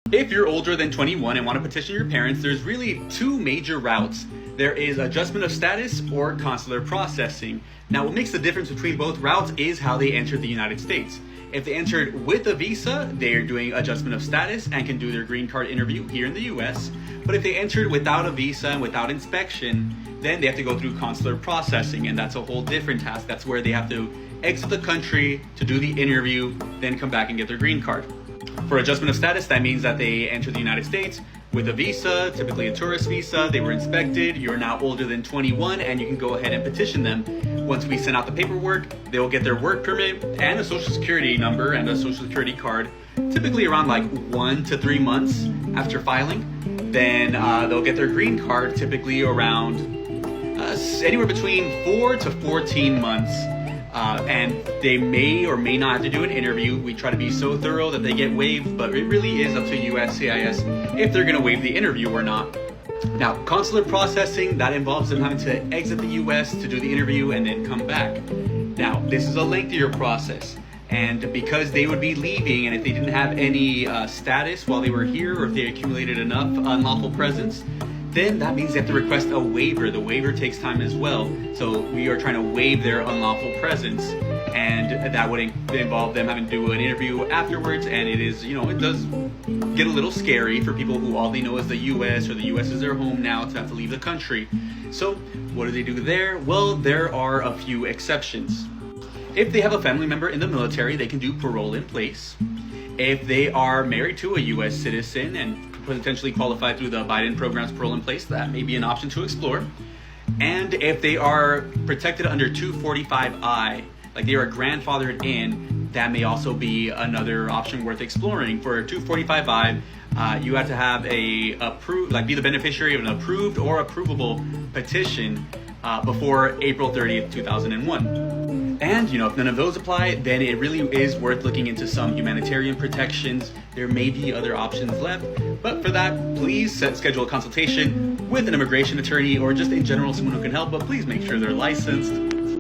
If you're older than 21 and want to petition your parents, there's really two major routes. There is adjustment of status or consular processing. Now, what makes the difference between both routes is how they entered the United States. If they entered with a visa, they're doing adjustment of status and can do their green card interview here in the US. But if they entered without a visa and without inspection, then they have to go through consular processing, and that's a whole different task. That's where they have to exit the country to do the interview, then come back and get their green card. For adjustment of status, that means that they enter the United States with a visa, typically a tourist visa. They were inspected, you're now older than 21, and you can go ahead and petition them. Once we send out the paperwork, they'll get their work permit and a social security number and a social security card, typically around like 1 to 3 months after filing. Then they'll get their green card typically around anywhere between 4 to 14 months. And they may or may not have to do an interview. We try to be so thorough that they get waived, but it really is up to USCIS if they're going to waive the interview or not. Now, consular processing, that involves them having to exit the US to do the interview and then come back. Now, this is a lengthier process, and because they would be leaving, and if they didn't have any status while they were here, or if they accumulated enough unlawful presence, then that means they have to request a waiver. The waiver takes time as well. So we are trying to waive their unlawful presence, and that would involve them having to do an interview afterwards. And it is, it does get a little scary for people who all they know is the US, or the US is their home now, to have to leave the country. So what do they do there? Well, there are a few exceptions. If they have a family member in the military, they can do parole in place. If they are married to a US citizen and potentially qualified through the Biden program's parole in place, that may be an option to explore. And if they are protected under 245I, like they are grandfathered in, that may also be another option worth exploring. For 245I, you have to have be the beneficiary of an approved or approvable petition before April 30th, 2001. And, if none of those apply, then it really is worth looking into some humanitarian protections. There may be other options left, but for that, please schedule a consultation with an immigration attorney, or just in general someone who can help, but please make sure they're licensed.